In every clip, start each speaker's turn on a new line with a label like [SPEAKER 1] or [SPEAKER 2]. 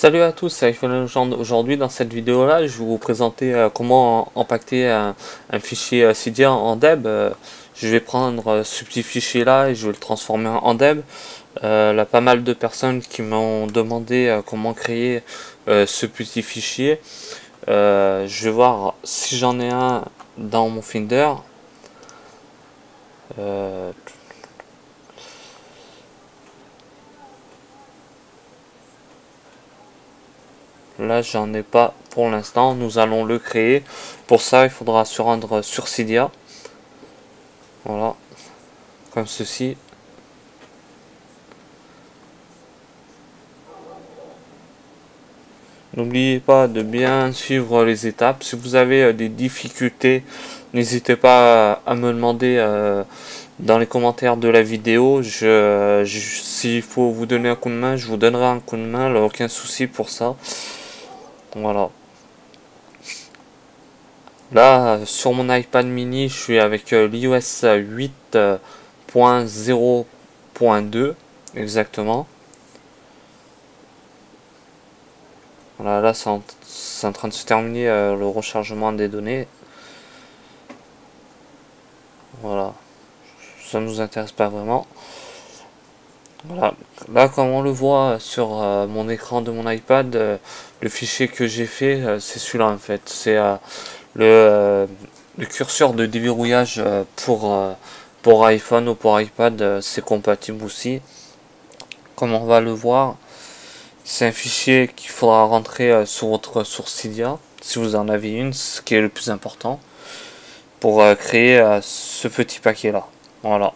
[SPEAKER 1] Salut à tous, c'est iPhone Legend. Aujourd'hui, dans cette vidéo là, je vais vous présenter comment empaqueter un fichier Cydia en Deb. Je vais prendre ce petit fichier là et je vais le transformer en Deb. Il y a pas mal de personnes qui m'ont demandé comment créer ce petit fichier. Je vais voir si j'en ai un dans mon Finder. Là, j'en ai pas pour l'instant. Nous allons le créer. Pour ça, il faudra se rendre sur Cydia. Voilà, comme ceci. N'oubliez pas de bien suivre les étapes. Si vous avez des difficultés, n'hésitez pas à me demander dans les commentaires de la vidéo. S'il faut vous donner un coup de main, je vous donnerai un coup de main. Là, aucun souci pour ça. Voilà. Là, sur mon iPad mini, je suis avec l'iOS 8.0.2 exactement. Voilà, là, c'est en train de se terminer le rechargement des données. Voilà, ça ne nous intéresse pas vraiment. Voilà, là, comme on le voit sur mon écran de mon iPad, le fichier que j'ai fait, c'est celui-là en fait. C'est le curseur de déverrouillage pour iPhone ou pour iPad, c'est compatible aussi. Comme on va le voir, c'est un fichier qu'il faudra rentrer sur votre source Cydia, si vous en avez une, ce qui est le plus important, pour créer ce petit paquet là. Voilà.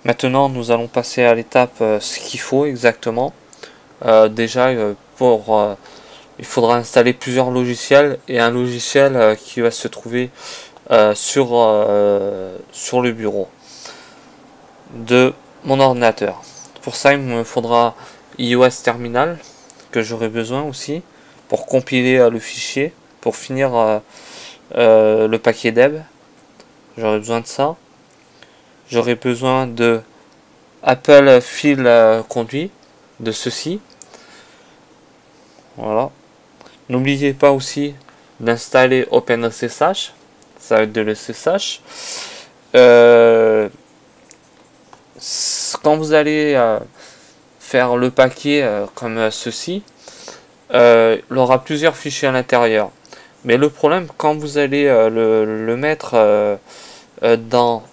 [SPEAKER 1] Maintenant, nous allons passer à l'étape ce qu'il faut exactement. Déjà, il faudra installer plusieurs logiciels et un logiciel qui va se trouver sur le bureau de mon ordinateur. Pour ça, il me faudra iOS Terminal que j'aurai besoin aussi pour compiler le fichier, pour finir le paquet deb. J'aurai besoin de ça. J'aurai besoin de Apple File Conduit, de ceci. Voilà. N'oubliez pas aussi d'installer OpenSSH. Ça va être de l'SSH. Quand vous allez faire le paquet comme ceci, il aura plusieurs fichiers à l'intérieur. Mais le problème, quand vous allez le mettre dans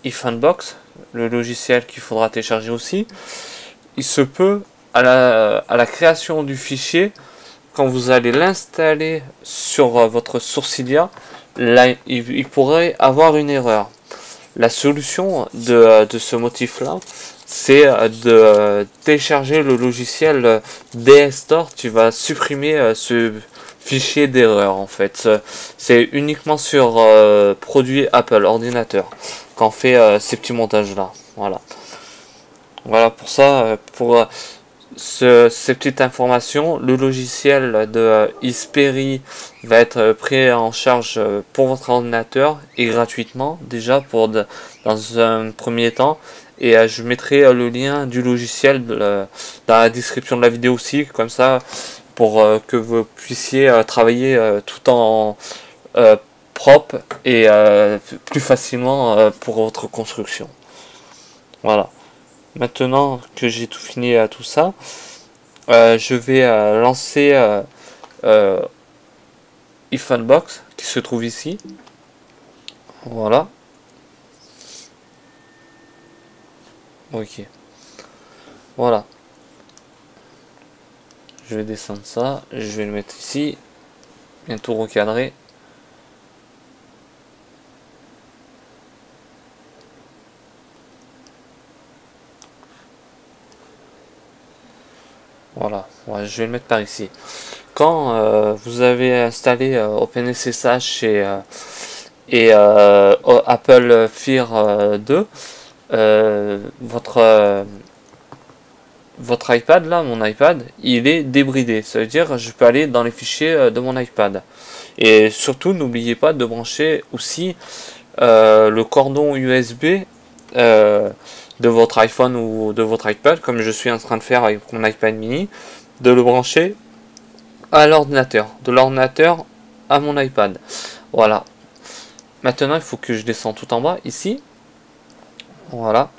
[SPEAKER 1] iPhoneBox, le logiciel qu'il faudra télécharger aussi, il se peut à la création du fichier, quand vous allez l'installer sur votre source Cydia, là, il pourrait avoir une erreur. La solution de ce motif-là, c'est de télécharger le logiciel DSTore qui va supprimer ce fichier d'erreur en fait. C'est uniquement sur produit Apple, ordinateur, qu'on fait ces petits montages là. Voilà. Voilà pour ça, pour ces petites informations, le logiciel de Xperi va être pris en charge pour votre ordinateur et gratuitement déjà dans un premier temps. Et je mettrai le lien du logiciel dans la description de la vidéo aussi, comme ça pour que vous puissiez travailler tout en propre et plus facilement pour votre construction. Voilà. Maintenant que j'ai tout fini à tout ça, je vais lancer iPhoneBox qui se trouve ici. Voilà. Ok. Voilà. Je vais descendre ça. Je vais le mettre ici. Bientôt recadré. Voilà, ouais, je vais le mettre par ici. Quand vous avez installé OpenSSH et Apple Fire 2, votre iPad là, mon iPad, il est débridé. Ça veut dire je peux aller dans les fichiers de mon iPad. Et surtout, n'oubliez pas de brancher aussi le cordon USB de votre iPhone ou de votre iPad, comme je suis en train de faire avec mon iPad mini, de le brancher à l'ordinateur, de l'ordinateur à mon iPad. Voilà. Maintenant, il faut que je descende tout en bas, ici. Voilà.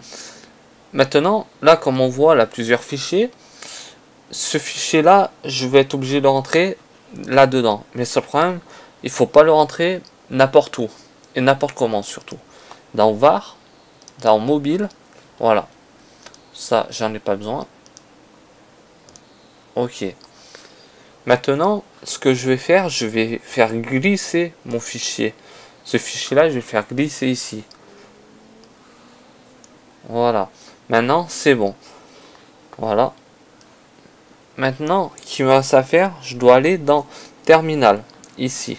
[SPEAKER 1] Maintenant, là, comme on voit, là, plusieurs fichiers. Ce fichier-là, je vais être obligé de rentrer là-dedans. Mais ce problème, il faut pas le rentrer n'importe où. Et n'importe comment, surtout. Dans VAR, dans mobile. Voilà. Ça, j'en ai pas besoin. Ok. Maintenant, ce que je vais faire glisser mon fichier. Ce fichier-là, je vais le faire glisser ici. Voilà. Maintenant, c'est bon. Voilà. Maintenant, qu'il me reste à faire, je dois aller dans Terminal, ici.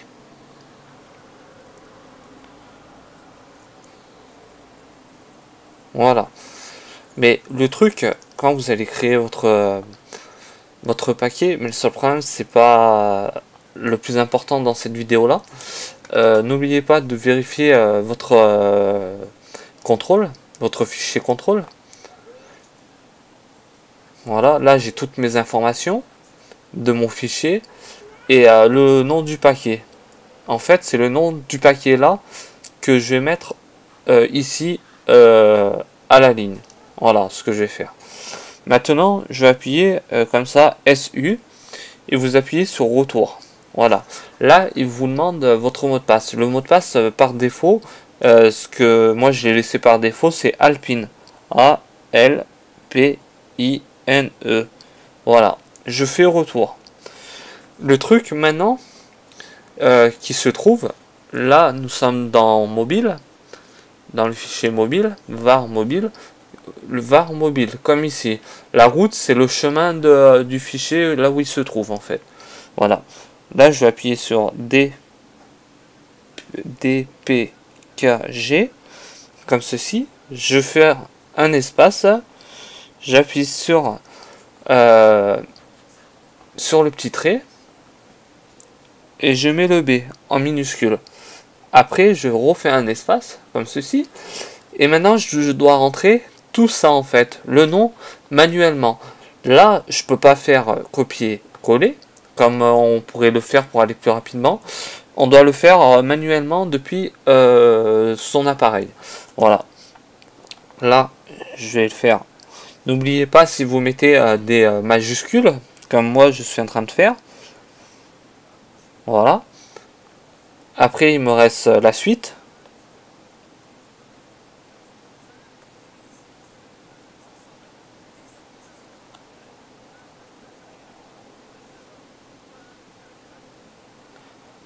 [SPEAKER 1] Voilà. Mais le truc, quand vous allez créer votre paquet, mais le seul problème, c'est pas le plus important dans cette vidéo là. N'oubliez pas de vérifier votre contrôle, votre fichier contrôle. Voilà, là j'ai toutes mes informations de mon fichier et le nom du paquet. En fait, c'est le nom du paquet là que je vais mettre ici à la ligne. Voilà ce que je vais faire. Maintenant, je vais appuyer comme ça SU et vous appuyez sur retour. Voilà. Là, il vous demande votre mot de passe. Le mot de passe par défaut, ce que moi je l'ai laissé par défaut, c'est Alpine. A-L-P-I-N-E. Voilà. Je fais retour. Le truc maintenant qui se trouve, là nous sommes dans mobile, dans le fichier mobile, var mobile, le var mobile, comme ici. La route, c'est le chemin du fichier là où il se trouve en fait. Voilà. Là, je vais appuyer sur DPKG, comme ceci. Je fais un espace. J'appuie sur le petit trait. Et je mets le B en minuscule. Après, je refais un espace, comme ceci. Et maintenant, je dois rentrer tout ça en fait, le nom manuellement. Là, je peux pas faire copier-coller, comme on pourrait le faire pour aller plus rapidement. On doit le faire manuellement depuis son appareil. Voilà. Là, je vais le faire. N'oubliez pas, si vous mettez des majuscules, comme moi je suis en train de faire. Voilà. Après, il me reste la suite.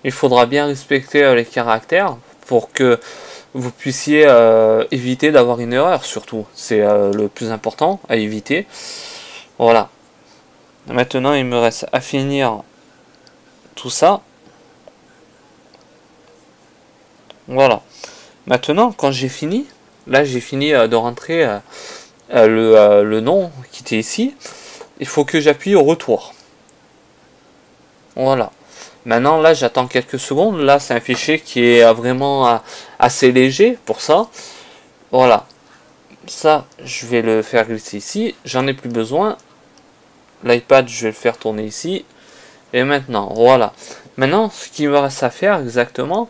[SPEAKER 1] Il faudra bien respecter les caractères pour que vous puissiez éviter d'avoir une erreur, surtout. C'est le plus important à éviter. Voilà. Maintenant, il me reste à finir tout ça. Voilà. Maintenant, quand j'ai fini, là j'ai fini de rentrer le nom qui était ici. Il faut que j'appuie au retour. Voilà. Maintenant, là, j'attends quelques secondes. Là, c'est un fichier qui est vraiment assez léger pour ça. Voilà. Ça, je vais le faire glisser ici. J'en ai plus besoin. L'iPad, je vais le faire tourner ici. Et maintenant, voilà. Maintenant, ce qu'il me reste à faire exactement,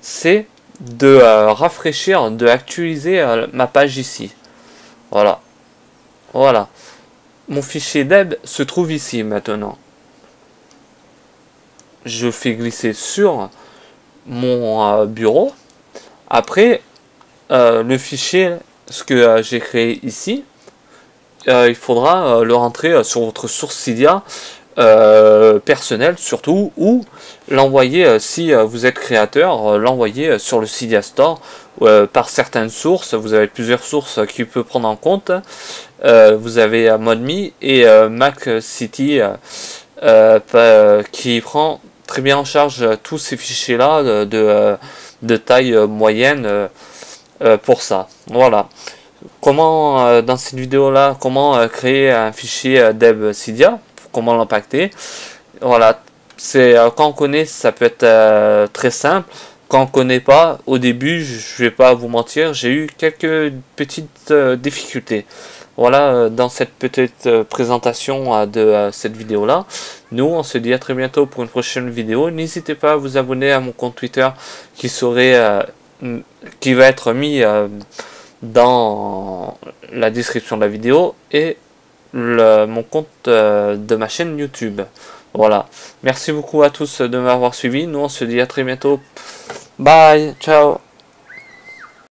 [SPEAKER 1] c'est de rafraîchir, de actualiser ma page ici. Voilà. Voilà. Mon fichier deb se trouve ici maintenant. Je fais glisser sur mon bureau. Après, le fichier, ce que j'ai créé ici, il faudra le rentrer sur votre source Cydia personnelle surtout, ou l'envoyer si vous êtes créateur, l'envoyer sur le Cydia Store par certaines sources. Vous avez plusieurs sources qui peut prendre en compte. Vous avez ModMe et Mac City qui prend très bien en charge tous ces fichiers là de taille moyenne pour ça. Voilà. Comment dans cette vidéo là, comment créer un fichier deb Cydia, comment l'impacter. Voilà, c'est quand on connaît, ça peut être très simple. quand on connaît pas, au début, je vais pas vous mentir, j'ai eu quelques petites difficultés. Voilà, dans cette petite présentation de cette vidéo-là. Nous, on se dit à très bientôt pour une prochaine vidéo. N'hésitez pas à vous abonner à mon compte Twitter qui qui va être mis dans la description de la vidéo et mon compte de ma chaîne YouTube. Voilà. Merci beaucoup à tous de m'avoir suivi. Nous, on se dit à très bientôt. Bye. Ciao.